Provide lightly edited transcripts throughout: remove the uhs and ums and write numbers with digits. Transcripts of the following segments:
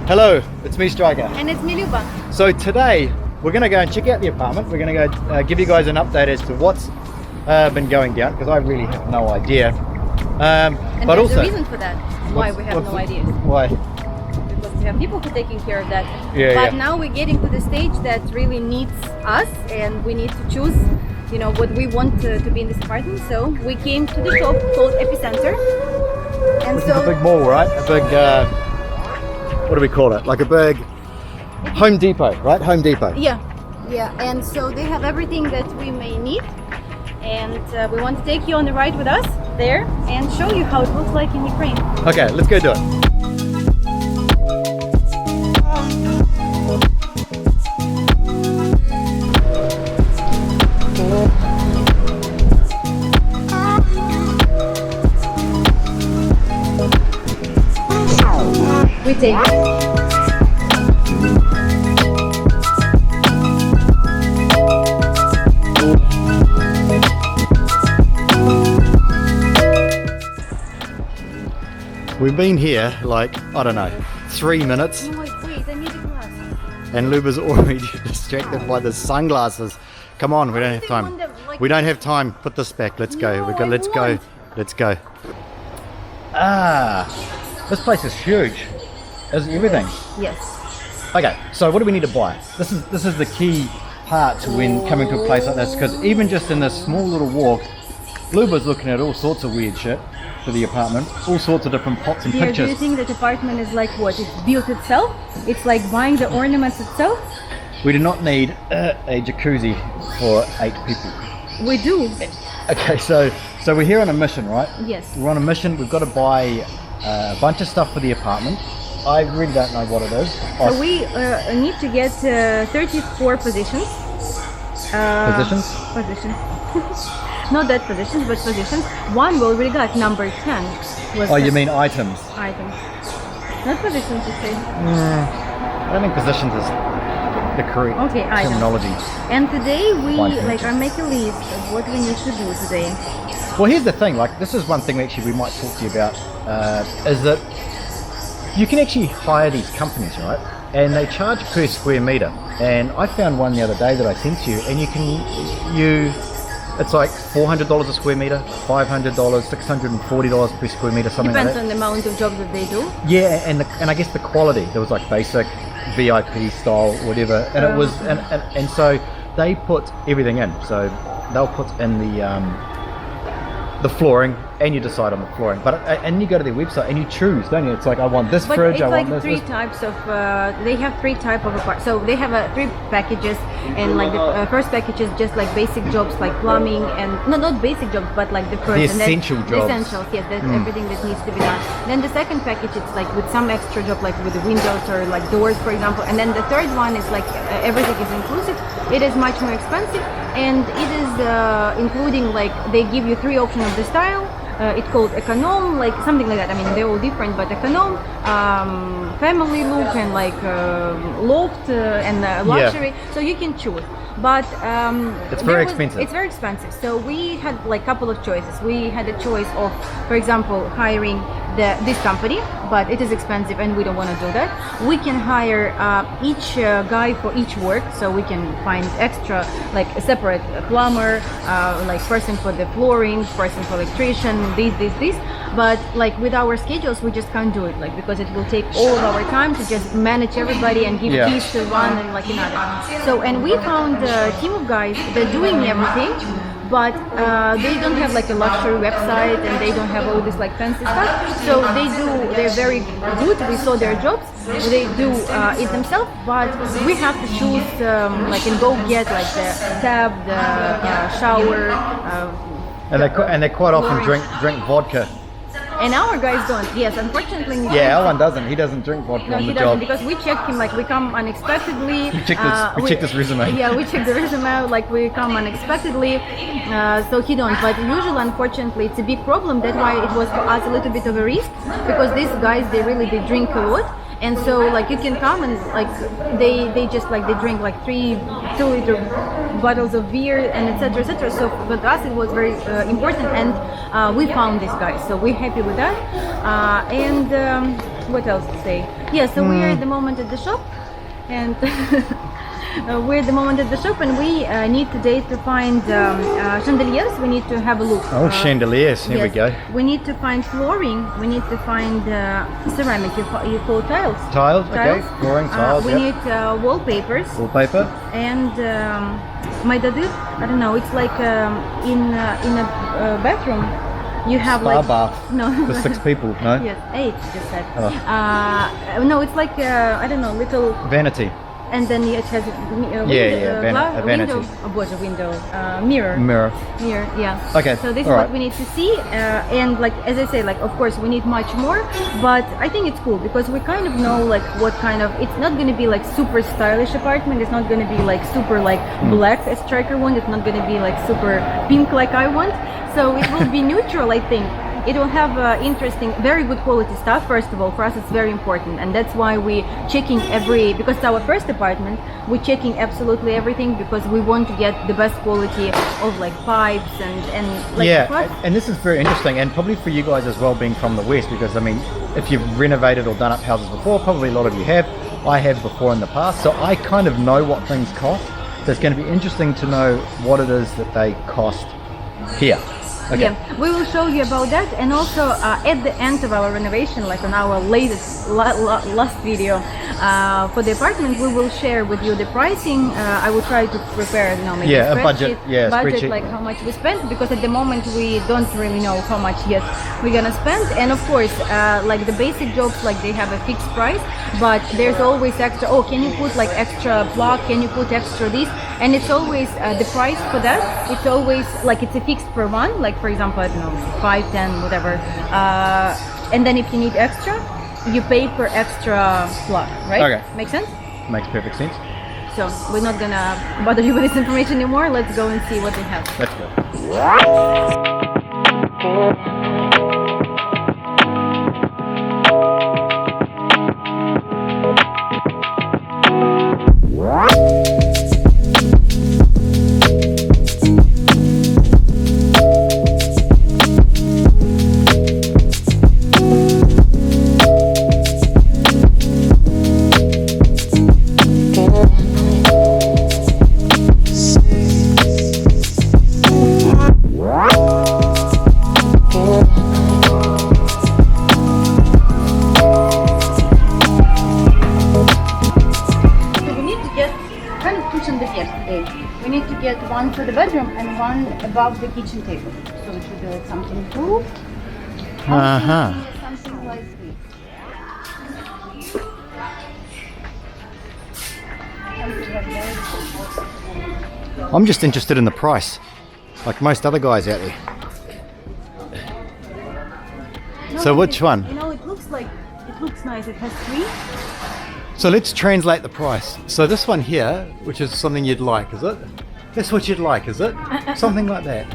Hello, it's me, Striker. And it's me, Luba. So today, we're going to go and check out the apartment. We're going to go give you guys an update as to what's been going down, because I really have no idea. And but there's also, a reason for that, why we have no ideas. Why? Because we have people who are taking care of that. Yeah, but yeah. now we're getting to the stage that really needs us, and we need to choose, you know, what we want to be in this apartment. So we came to the shop called Epicenter. And Which so is a big mall, right? A big, what do we call it? Like a big Home Depot, right? Home Depot. yeah, and so they have everything that we may need, and we want to take you on the ride with us there and show you how it looks like in Ukraine. Okay, let's go do it. We take it. We've been here like, I don't know, 3 minutes, No, wait, I need a glass. and Luba's already distracted by the sunglasses. Come on, we don't have time. We don't have time. Put this back. Let's go. No, Let's go. won't. Let's go. Ah, this place is huge. Is everything? Yes. Okay, so what do we need to buy? This is the key part to when coming to a place like this, because even just in this small little walk, Luba's looking at all sorts of weird shit for the apartment, all sorts of different pots and Here, do pictures. you think that apartment is like what? It's built itself? It's like buying the ornaments itself? We do not need a jacuzzi for 8 people. We do. Okay, so we're here on a mission, right? Yes. We're on a mission. We've got to buy a bunch of stuff for the apartment. I really don't know what it is. So we need to get 34 positions. Positions? Positions. Not that positions, but positions. One we already got, number 10. Was Oh, the you mean items? items. Not positions, you say. I don't think positions is the correct Okay, items. terminology. And today we Fine. are making a list of what we need to do today. Well, here's the thing. Like, this is one thing actually we might talk to you about. Is that you can actually hire these companies, right? And they charge per square meter. And I found one the other day that I sent to you, and it's like $400 a square meter, $500, $640 per square meter, something Depends like on the amount of jobs that they do. that. Yeah, and I guess the quality. There was like basic, VIP style, whatever, and it was and so they put everything in. So they'll put in the flooring, and you decide on the flooring. But and you go to their website and you choose, don't you? It's like, I want this But fridge, it's I like want three this. types of. They have 3 types of apartments. So they have 3 packages, and like the first package is just like basic jobs like plumbing and not basic jobs, but like the first The and then essential the jobs. essentials. Yes, that's everything that needs to be done. Then the second package, it's like with some extra job, like with the windows or like doors, for example. And then the third one is like everything is inclusive. It is much more expensive, and it is including like they give you 3 options of the style. It's called econom, like something like that. I mean, they're all different, but econom, family look, and like loft and luxury. So you can choose. But It's very expensive. It's very expensive. So we had like a couple of choices. We had a choice of, for example, hiring this company, but it is expensive and we don't want to do that. We can hire each guy for each work, so we can find extra, like a separate plumber, like person for the flooring, person for electrician, this. But like with our schedules, we just can't do it, like because it will take all of our time to just manage everybody and give Yeah. keys to one and like another. So and we found a team of guys. They're doing everything, but they don't have like a luxury website, and they don't have all this like fancy stuff. So they're very good. We saw their jobs. They do it themselves, but we have to choose like and go get like the tab, the shower. And they quite often drink vodka. And our guys don't. Yes, unfortunately. Yeah, our one doesn't. He doesn't drink vodka No, on he the doesn't, job. because we checked him, like we come unexpectedly. We checked his resume. Yeah, we checked the resume, like we come unexpectedly, so he don't. But usually, unfortunately, it's a big problem. That's why it was for us a little bit of a risk, because these guys, they drink a lot. And so like you can come and like they just like they drink like 2-liter bottles of beer and etc. So for us it was very important, and we found these guys, so we're happy with that. what else to say? Yeah, so we're at the moment at the shop, and we're at the moment at the shop, and we need today to find chandeliers. We need to have a look. Oh, chandeliers. Here we yes. go. We need to find flooring. We need to find ceramic. You call tiles. Tiles. Okay. Flooring tiles. We yep. need wallpapers. Wallpaper. And my daddy, I don't know. It's like in a bathroom. You have Spa like bath no for 6 people. No. yes, 8 just said. Oh. No, it's like I don't know, little. Vanity. And then it has a vanity. window, mirror. Mirror. Mirror, yeah. Okay, So this is all what right. we need to see, and like as I say, like of course we need much more, but I think it's cool because we kind of know like what kind of. It's not going to be like super stylish apartment. It's not going to be like super like black as Striker want. It's not going to be like super pink like I want. So it will be neutral, I think. It will have interesting, very good quality stuff. First of all, for us it's very important, and that's why we checking because it's our first apartment. We're checking absolutely everything because we want to get the best quality of like pipes and like Yeah, for us, and this is very interesting, and probably for you guys as well, being from the West, because I mean, if you've renovated or done up houses before, probably a lot of you have. I have before in the past, so I kind of know what things cost. So it's going to be interesting to know what it is that they cost here. Okay. Yeah, we will show you about that, and also at the end of our renovation, like on our latest last video for the apartment, we will share with you the pricing. I will try to prepare, maybe a budget, budget like how much we spent, because at the moment we don't really know how much yet we're gonna spend. And of course, like the basic jobs, like they have a fixed price, but there's always extra. Oh, can you put like extra plug? Can you put extra this? And it's always the price for that. It's always like it's a fixed per one. Like for example, I don't know, 5, 10, whatever. And then if you need extra, you pay per extra plug, right? Okay. Make sense? Makes perfect sense. So we're not gonna bother you with this information anymore. Let's go and see what they have. Let's go. We need to get one for the bedroom and one above the kitchen table. So it should be like something cool. Something like this. Something like that. I'm just interested in the price, like most other guys out there. No, So but which one? it looks nice. It has 3. So let's translate the price. So this one here, which is something you'd like, is it? That's what you'd like, is it? Something like that.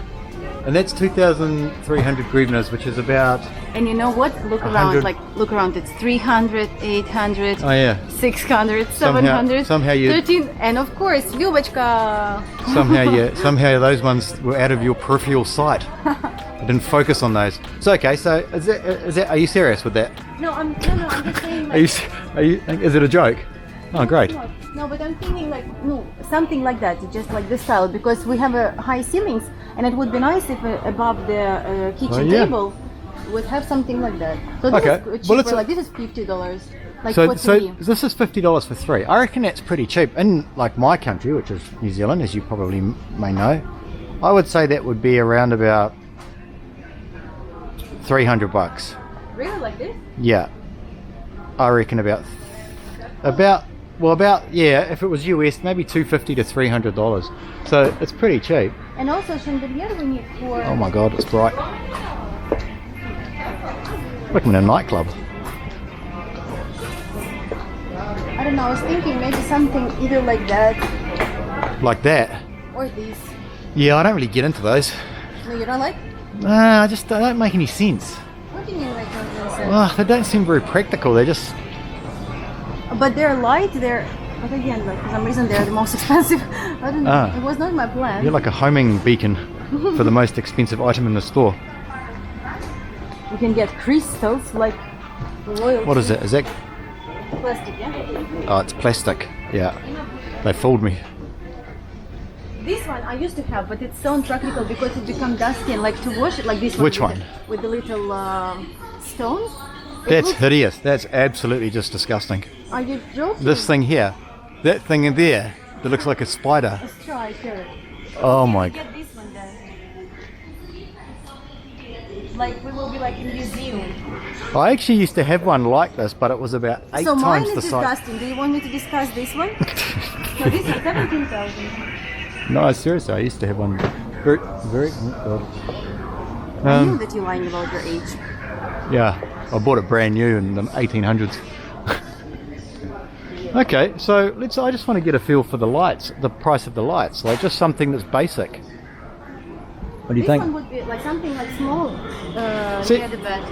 And that's 2,300 grivnas, which is about... And you know what? Look around. It's 300, 800, Oh yeah. 600, 700, somehow you- 13, and of course, Lyubachka. Somehow those ones were out of your peripheral sight. I didn't focus on those. So okay, so is that are you serious with that? No, I'm just saying. Like, Is it a joke? Oh, great. No, but I'm thinking like something like that, just like this style, because we have high ceilings, and it would be nice if above the kitchen table would have something like that. So this is cheaper. Like this is $50. Like So for 3. this is $50 for 3. I reckon that's pretty cheap. In like my country, which is New Zealand, as you probably may know, I would say that would be around about $300. Really, like this? Yeah, I reckon about if it was US, maybe $250 to $300. So it's pretty cheap. And also chandelier we need for. Oh my god, it's bright. Like in a nightclub. I don't know. I was thinking maybe something either like that Like that. or this. Yeah, I don't really get into those. No, you don't like? Nah, they don't make any sense. What do you mean like that? Well, they don't seem very practical. They're just... But they're light. But again, like for some reason they're the most expensive. I don't know. It was not my plan. You're like a homing beacon for the most expensive item in the store. You can get crystals like Royalty. What is it? Is that? Plastic, yeah? Oh, it's plastic. Yeah. They fooled me. This one I used to have, but it's so impractical because it becomes dusty and like to wash it like this one. Which one? With the little stones. That's hideous. That's absolutely just disgusting. Are you joking? This thing here, that thing in there, that looks like a spider. Let's try here. Oh my god. Get this one then. Like we will be like in a museum. I actually used to have one like this, but it was about 8 So mine times is the size. disgusting. Do you want me to discuss this one? So this is 17,000. No, seriously, I used to have one. Very, very. Oh I god. knew that you're lying about your age. Yeah, I bought it brand new in the 1800s. Okay, so I just want to get a feel for the lights, the price of the lights, like just something that's basic. What do you This think? one would be like something like small. See- Near the bed.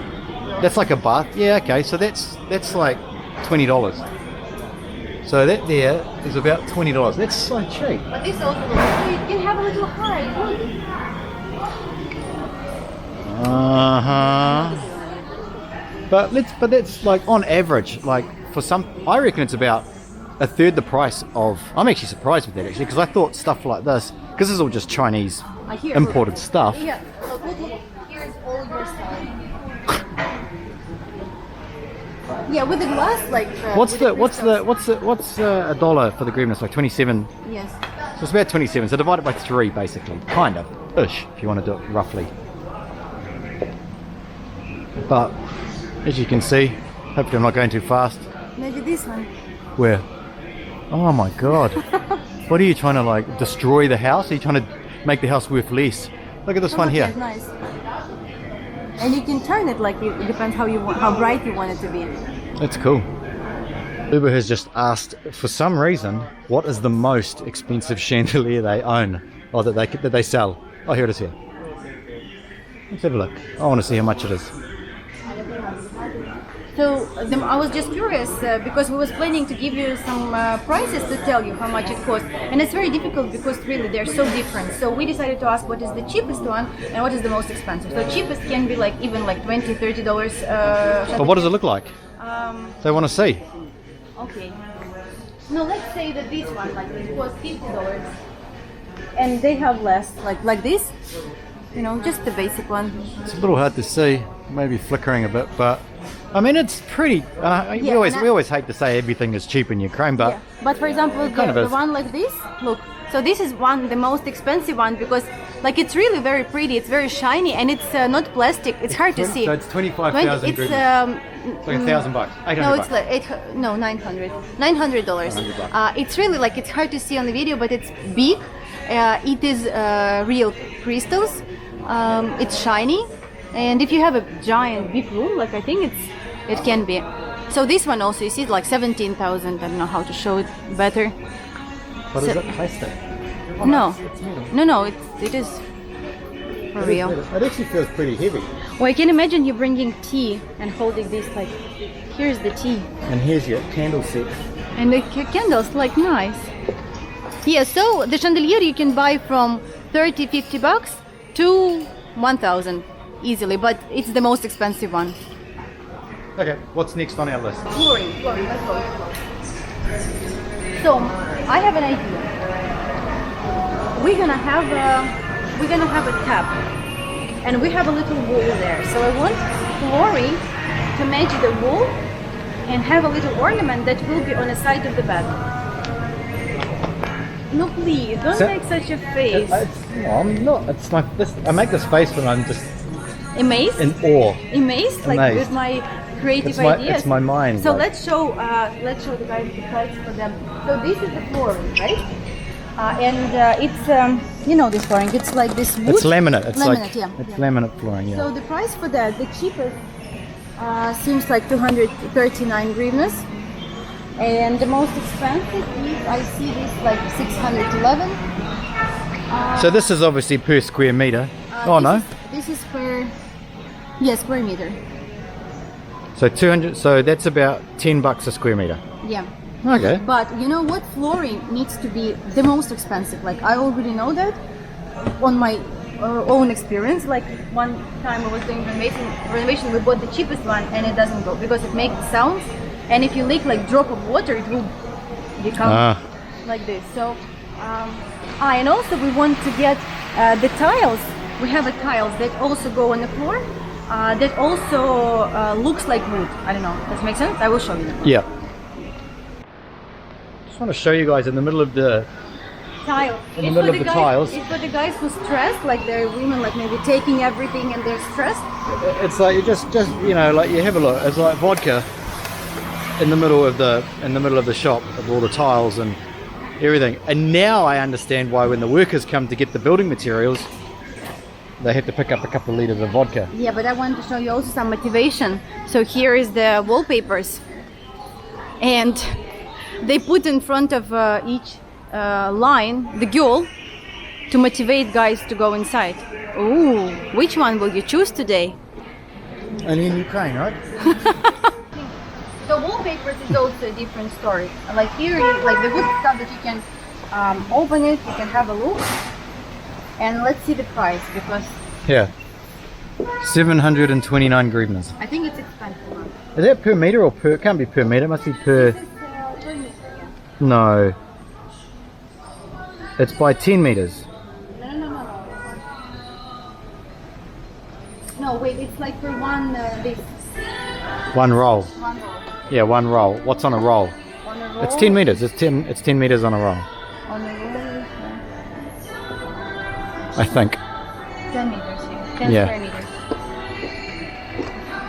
That's like a bath. Yeah, okay, so that's like $20. So that there is about $20. That's so cheap. But this also you can have a little height. But that's like on average, like for some, I reckon it's about a third the price of. I'm actually surprised with that actually, because I thought stuff like this, because this is all just Chinese Here, imported stuff. Yeah. Look, here's all your stuff. Yeah, with the glass, like. What's with what's a dollar for the green? It's like 27. Yes. So it's about 27. So divide it by 3, basically, kind of ish, if you want to do it roughly. But as you can see, hopefully I'm not going too fast. Maybe this one. Where? Oh my god. What are you trying to like destroy the house? Are you trying to make the house worth less? Look at this one here. That's nice. And you can turn it like it depends how bright you want it to be. That's cool. Uber has just asked, for some reason, what is the most expensive chandelier they own, or that they sell. Oh, here it is here. Let's have a look. I want to see how much it is. So I was just curious because we was planning to give you some prices to tell you how much it costs, and it's very difficult because really they're so different. So we decided to ask what is the cheapest one and what is the most expensive. So cheapest can be like even like $20-30. But what does it look like? So I want to see. Okay. No, let's say that this one like it costs $50, and they have less like this. You know, just the basic one. It's a little hard to see, maybe flickering a bit, but I mean it's pretty. We Yeah, always hate to say everything is cheap in Ukraine, but Yeah. But for example, kind of the is. one like this, look. So this is the most expensive one because like it's really very pretty. It's very shiny and it's not plastic. It's hard to see. So it's 25,000 It's It's like $1,000, $800. no, it's like $900. $900. It's really like it's hard to see on the video, but it's big. It is real crystals. It's shiny, and if you have a giant big room, like I think it can be. So this one also, you see, like 17,000. I don't know how to show it better. But is it plastic? No, It's metal. no, it is for real. It actually feels pretty heavy. Well, I can imagine you bringing tea and holding this like, here's the tea. And here's your candle set. And the candles, like nice. Yeah, so the chandelier you can buy from $30-50 to 1,000 easily, but it's the most expensive one. Okay, what's next on our list? Flooring, let's go. So I have an idea. We're gonna have a tap, and we have a little wall there. So I want flooring to match the wall and have a little ornament that will be on the side of the bed. No, please don't make such a face. I'm not. I make this face when I'm just Amazed? in awe. Amazed? Like Amazed. with my creative It's ideas. my mind. So like- let's show the guys the price for them. So this is the flooring, right? It's you know this flooring. It's like this wood. It's laminate. It's laminate, like yeah. it's laminate flooring. Yeah. So the price for that, the cheapest, seems like 239 hryvnias, and the most expensive is I see this like 611. So this is obviously per square meter. This is per square meter. So 200. So that's about $10 a square meter. Yeah. Okay. But you know what? Flooring needs to be the most expensive. Like I already know that on my own experience. Like one time I was doing renovation, we bought the cheapest one and it doesn't go because it makes sounds, and if you leak like drop of water, it will become like this. So and also we want to get the tiles. We have a tiles that also go on the floor that also looks like wood. I don't know, does it make sense? I will show you. Yeah. Just want to show you guys in the middle of the tile. In the middle of the tiles. It's for the guys who stressed, like they're women, like maybe taking everything and they're stressed. It's like you just you know, like you have a look. It's like vodka in the middle of the shop of all the tiles and everything. And now I understand why when the workers come to get the building materials, they have to pick up a couple of liters of vodka. Yeah, but I want to show you also some motivation. So here is the wallpapers, and they put in front of each line the girl to motivate guys to go inside. Ooh, which one will you choose today? Only in Ukraine, right? The wallpapers is also a different story. Like here, like the good stuff that you can open it, you can have a look. And let's see the price, because Yeah. 729 grivnas. I think it's expensive. Is that per meter or per? It can't be per meter. It must be per. This is per meter, yeah. No. It's by 10 meters. No. No, wait, it's like for one this. One roll. One roll. Yeah, one roll. What's on a roll? On a roll. It's 10 meters. It's 10 meters on a roll. On a roll. I think. 10 meters here. 10 Yeah. square meters.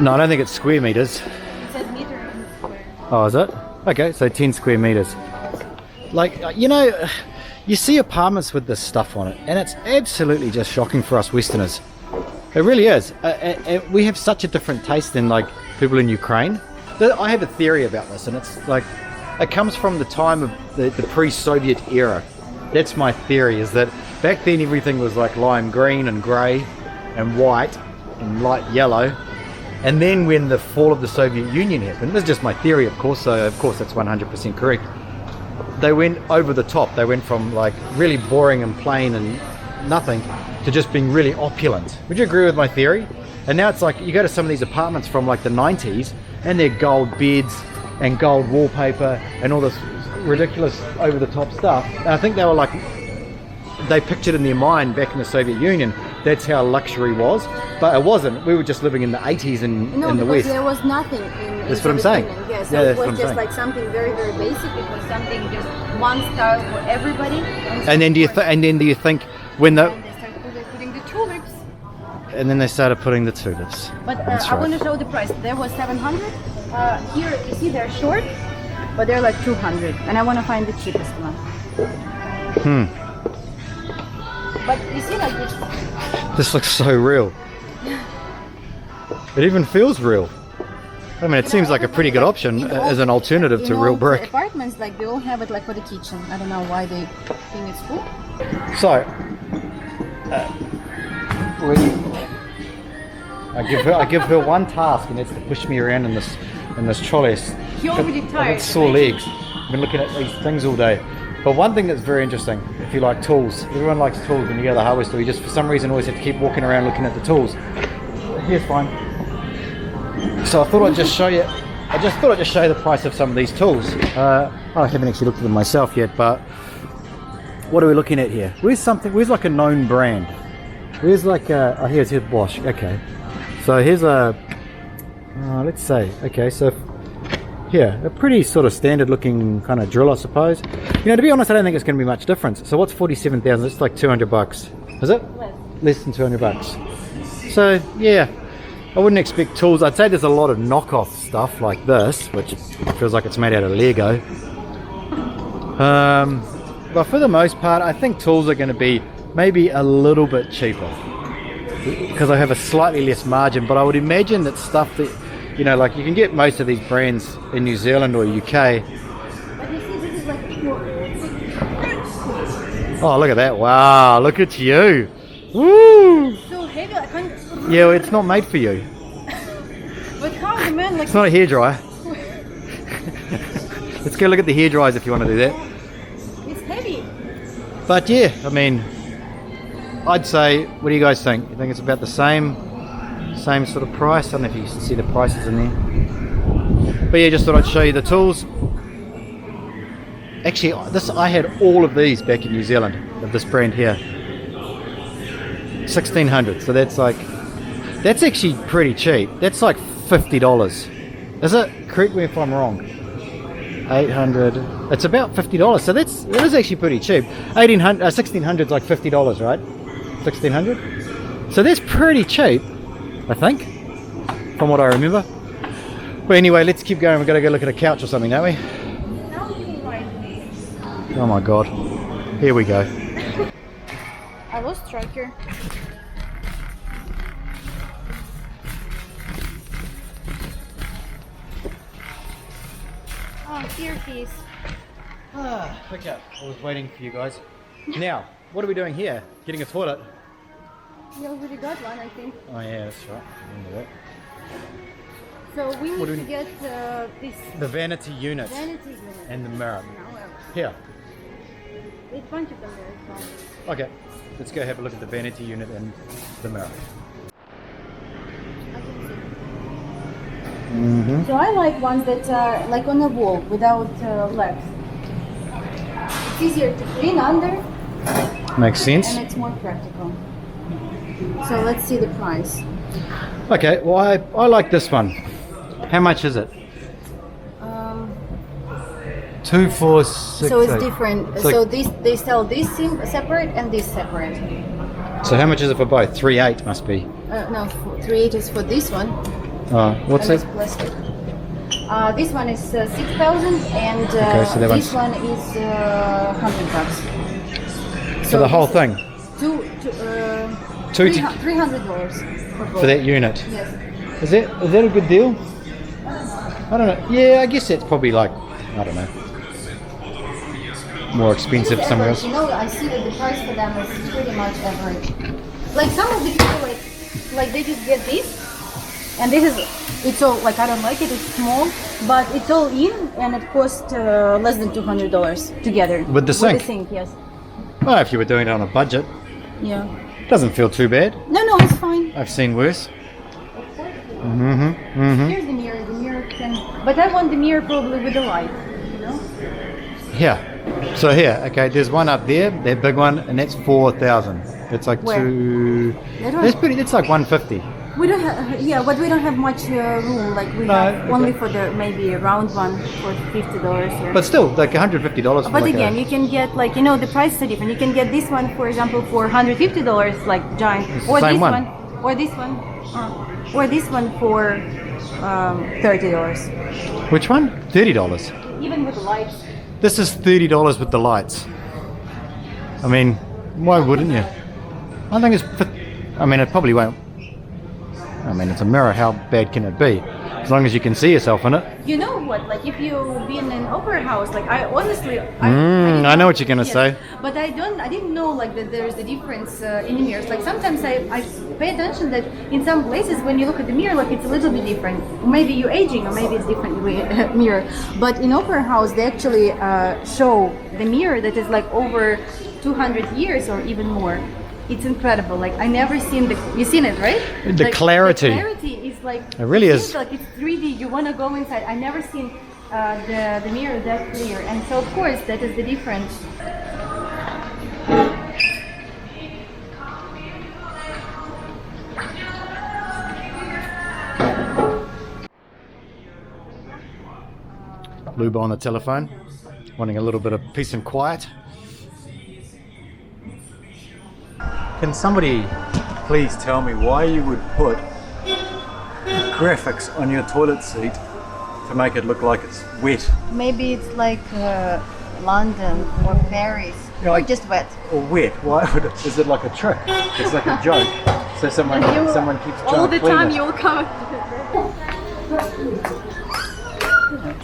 No, I don't think it's square meters. It says meter and square. Oh, is it? Okay, so 10 square meters. Like, you know, you see apartments with this stuff on it, and it's absolutely just shocking for us Westerners. It really is. We have such a different taste than like people in Ukraine. I have a theory about this, and it's like it comes from the time of the pre-Soviet era. That's my theory, is that back then everything was like lime green and grey and white and light yellow. And then when the fall of the Soviet Union happened, this is just my theory, of course, so of course that's 100% correct. They went over the top. They went from like really boring and plain and nothing to just being really opulent. Would you agree with my theory? And now it's like you go to some of these apartments from like the 90s and they're gold beds and gold wallpaper and all this ridiculous over the top stuff. And I think they were like, they pictured in their mind back in the Soviet Union, that's how luxury was, but it wasn't. We were just living in the 80s in the West. There was nothing in That's what I'm saying. Yeah, so Yeah, it that's what was I'm just saying. like something very, very basic. It was something just one style for everybody. And then do you think when the And they started putting the tulips. and then they started putting the tulips. But That's I want right. to show the price. There was 700. Here you see they're short, but they're like 200, and I want to find the cheapest one. But you see, like This looks so real. It even feels real. I mean, it seems like a pretty good option as an alternative to real brick. Apartments, like they all have it like for the kitchen. I don't know why they think it's cool. So, I give her one task, and it's to push me around in this trolley. He already I've tired. got sore legs. I've been looking at these things all day. But one thing that's very interesting, if you like tools, everyone likes tools. When you go to the hardware store, you just for some reason always have to keep walking around looking at the tools. Here's fine. So I thought I'd just show you. I just thought I'd just show you the price of some of these tools. I haven't actually looked at them myself yet, but what are we looking at here? Where's like a known brand? Where's like here's Bosch. Okay, so here's a let's say, okay, so here, a pretty sort of standard looking kind of drill, I suppose. You know, to be honest, I don't think it's going to be much difference. So what's 47,000? It's like 200 bucks. Is it? Less than 200 bucks. So yeah, I wouldn't expect tools. I'd say there's a lot of knockoff stuff like this, which feels like it's made out of Lego. But for the most part, I think tools are going to be maybe a little bit cheaper because I have a slightly less margin. But I would imagine that stuff that, you know, like you can get most of these brands in New Zealand or UK. But you see, this is like Oh, look at that. Wow, look at you. Woo! so heavy. I can't. Yeah, well, it's not made for you. But how the man like? It's not a hairdryer. Let's go look at the hairdryers if you want to do that. It's heavy. But yeah, I mean, I'd say, what do you guys think? You think it's about the same sort of price? I don't know if you can see the prices in there. But yeah, just thought I'd show you the tools. Actually, I had all of these back in New Zealand, of this brand here. 1600, so that's actually pretty cheap. That's like $50. Is it? Correct me if I'm wrong. 800. It's about $50. So that is actually pretty cheap. 1600 is like $50, right? 1600. So that's pretty cheap, I think, from what I remember. But anyway, let's keep going. We've got to go look at a couch or something, don't we? Oh my god. Here we go. I lost tracker. Oh, here he is. Okay, I was waiting for you guys. Now, what are we doing here? Getting a toilet? You already got one, I think. Oh yeah, that's right. I remember that. So we need What do to we- get this The vanity unit vanity unit. and the mirror. However, Here. there's a bunch of them there as well. Okay, let's go have a look at the vanity unit and the mirror. Mm-hmm. So I like ones that are like on a wall without legs. It's easier to clean under Makes sense. and it's more practical. So let's see the price. Okay, well I like this one. How much is it? 246. So it's different. It's So like- they sell this separate and this separate. So how much is it for both? 3.8 must be. No, 3.8 is for this one. What's and it? it's plastic. This one is 6,000 and Okay, so that this one's- one is $100. For the whole this is thing? $300 For that unit? Yes. Is that a good deal? I don't know. Yeah, I guess it's probably like, I don't know, more expensive It's somewhere average, else. You know, I see that the price for them is pretty much average. Like some of the people, like they just get this, and this is, it's all like I don't like it. It's small, but it's all in, and it costs less than $200 together. With the sink? With the sink, yes. Well, if you were doing it on a budget, Yeah. doesn't feel too bad. No, it's fine. I've seen worse. Here's the mirror. The mirror can, but I want the mirror probably with the light. You know. Here. So here, okay, there's one up there, that big one, and that's 4,000. It's like Where? two. That one? It's like 150. We don't have, yeah, but we don't have much room. Like we No, have only but- for the maybe a round one for $50 here. But still, like $150 for But like again, you can get like the prices are different. You can get this one, for example, for $150, like giant, It's the or same this one. or this one, or this one for $30. Which one? $30. Even with the lights. This is $30 with the lights. I mean, why wouldn't you? I think it's. I mean, it probably won't. I mean, it's a mirror. How bad can it be? As long as you can see yourself in it. You know what? Like if you've been in an opera house, like I honestly, I know what you're gonna say. But I didn't know like that there's a difference in the mirrors. Like sometimes I pay attention that in some places when you look at the mirror, like it's a little bit different. Maybe you're aging, or maybe it's different mirror. But in opera house, they actually show the mirror that is like over 200 years or even more. It's incredible. Like I never seen you seen it, right? The Like, clarity. The clarity is like It really it is. seems like it's 3D. You want to go inside. I never seen the mirror that clear, and so of course that is the difference. Luba on the telephone, wanting a little bit of peace and quiet. Can somebody please tell me why you would put graphics on your toilet seat to make it look like it's wet? Maybe it's like London or Paris, Yeah, or like- just wet. Or wet? Why would it? Is it like a trick? It's like a joke. So someone keeps trying All to the clean time it. you'll come.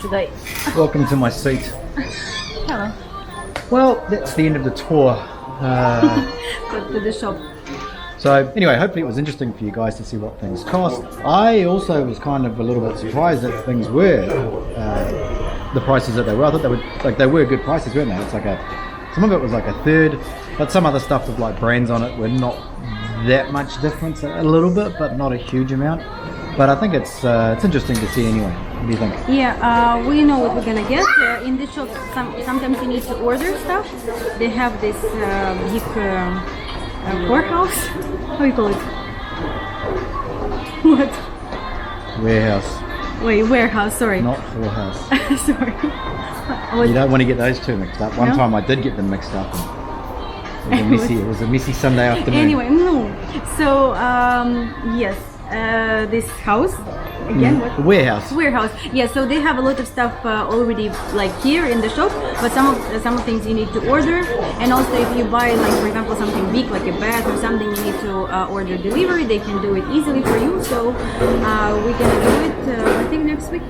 Today. Welcome to my seat. Hello. Well, that's the end of the tour. Go to the shop. So anyway, hopefully it was interesting for you guys to see what things cost. I also was kind of a little bit surprised that things were the prices that they were. I thought they were good prices, weren't they? It's like a Some of it was like a third, but some other stuff with like brands on it were not that much difference. A little bit, but not a huge amount. But I think it's interesting to see anyway. What do you think? Yeah, we know what we're gonna get. In the shop, sometimes you need to order stuff. They have this big warehouse. How do you call it? What? Warehouse. Wait, warehouse, sorry. Not whorehouse. Sorry. You don't want to get those two mixed up. One time I did get them mixed up. And it was a messy Sunday afternoon. Anyway, no. So, yes, this house, again, what? Warehouse. Warehouse. Yeah, so they have a lot of stuff already like here in the shop, but some of things you need to order. And also if you buy like, for example, something big like a bed or something, you need to order delivery. They can do it easily for you. So we're gonna do it I think next week.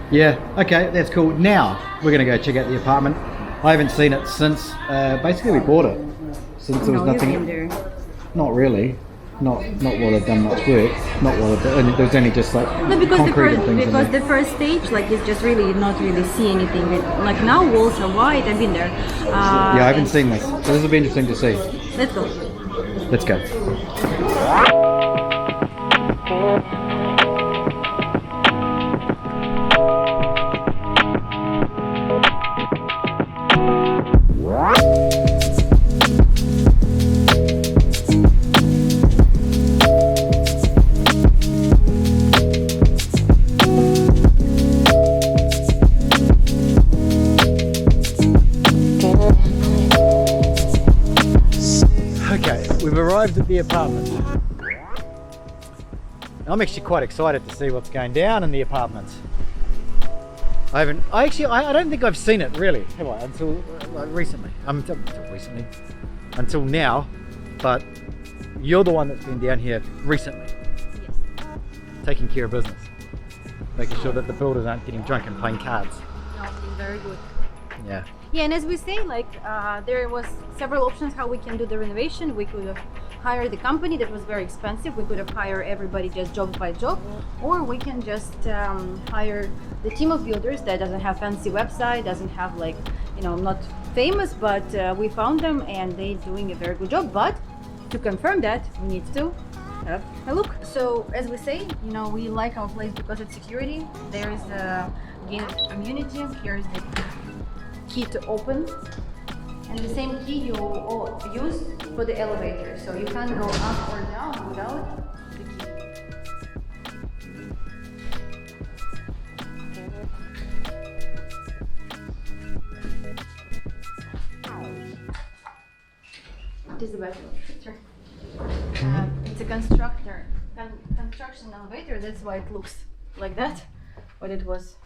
Yeah, okay, that's cool. Now we're gonna go check out the apartment. I haven't seen it since basically we bought it. Since there was nothing. You've been there. Not really. Not while I've done much work. Not while I've done. There was only just like No, because concrete and things. because the first stage, like, is just really not really see anything. Like now, walls are white. I've been there. Yeah, I haven't seen this, so this will be interesting to see. Let's go. Let's go. We've arrived at the apartment. I'm actually quite excited to see what's going down in the apartment. I don't think I've seen it really, have I? Until recently. Until now. But you're the one that's been down here recently. Yes. Taking care of business. Making sure that the builders aren't getting drunk and playing cards. No, it's been very good. Yeah. Yeah, and as we say, like there was several options how we can do the renovation. We could have hired the company that was very expensive. We could have hired everybody just job by job, or we can just hire the team of builders that doesn't have fancy website, doesn't have like, you know, not famous, but we found them and they're doing a very good job. But to confirm that, we need to have a look. So as we say, you know, we like our place because it's security. There is a gated community. Here is the key to open, and the same key you use for the elevator, so you can't go up or down without the key. This is the bathroom picture. It's a construction elevator, that's why it looks like that, but it was.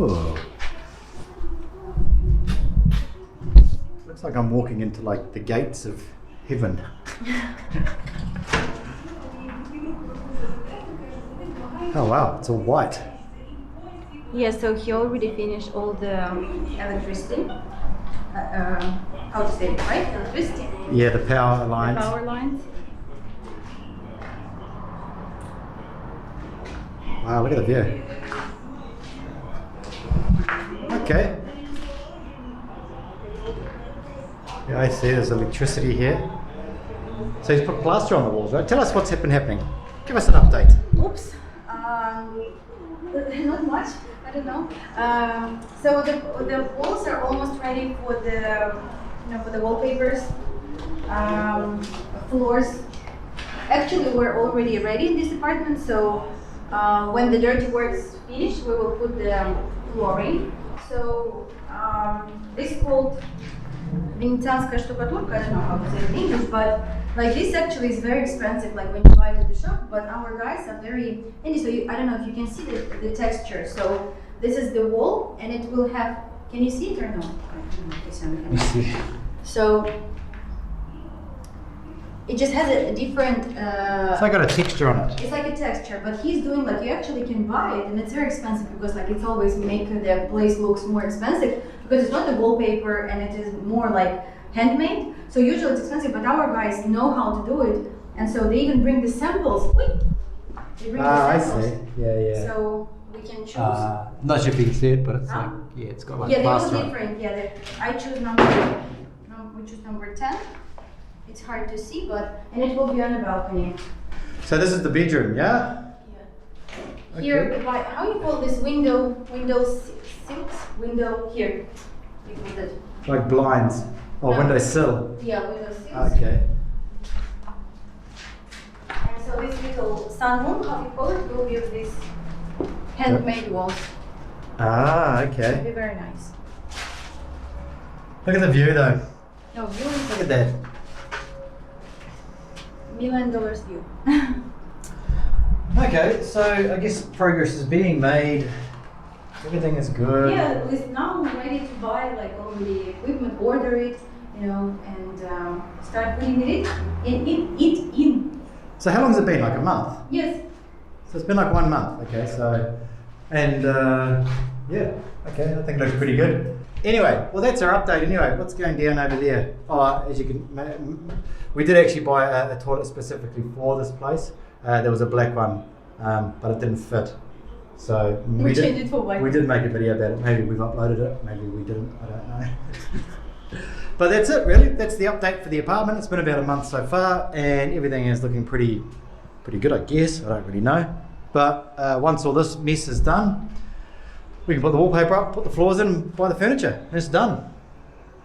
Oh. Looks like I'm walking into like the gates of heaven. Oh wow, it's all white. Yeah, so he already finished all the electricity. How to say it, right? Electricity. Yeah, the power lines. The power lines. Wow, look at the view. Okay. Yeah, I see there's electricity here. So he's put plaster on the walls, right? Tell us what's been happening. Give us an update. Oops. Not much. I don't know. So the walls are almost ready for the for the wallpapers. Floors. Actually, we're already ready in this apartment. So when the dirty work's finished, we will put the flooring. So this is called Venetianska штукатурка. I don't know how to say it in English, but like this actually is very expensive, like when you buy it at the shop. But our guys are very handy. So I don't know if you can see the texture. So this is the wall, and it will have. Can you see it or no? So it just has a different. It's like got a texture on it. It's like a texture, but he's doing like you actually can buy it, and it's very expensive because like it's always make the place looks more expensive because it's not the wallpaper, and it is more like handmade. So usually it's expensive, but our guys know how to do it, and so they even bring the samples. They bring the I samples. see. Yeah. So we can choose. Not sure if you can see it, but it's Huh? like, yeah, it's got like Yeah, they're all plaster on it. different. Yeah, I choose number. No, we choose number 10. It's hard to see, but and it will be on a balcony. So this is the bedroom, yeah? Yeah. Here, how you call this window? Silks? Window here. You put it. Like blinds or No. windowsill. Yeah, window silks. Okay. And so this little sunroom, how you call it, will be of these handmade walls. It'll Okay. be very nice. Look at the view though. No, view Look is at that. $1 million view. Okay, so I guess progress is being made. Everything is good. Yeah, we're now ready to buy like all the equipment, order it, and start putting it in. So how long has it been? Like a month? Yes. So it's been like 1 month. Okay, so and yeah, okay, I think it looks pretty good. Anyway, well that's our update. Anyway, what's going down over there? Oh, as you can, we did actually buy a toilet specifically for this place. There was a black one, but it didn't fit. So We changed it for white. We did make a video about it. Maybe we've uploaded it. Maybe we didn't. I don't know. But that's it, really. That's the update for the apartment. It's been about a month so far, and everything is looking pretty good, I guess. I don't really know. But once all this mess is done, we can put the wallpaper up, put the floors in, buy the furniture, and it's done,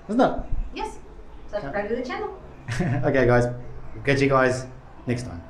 isn't it? Yes. Subscribe to the channel. Okay, guys. We'll catch you guys next time.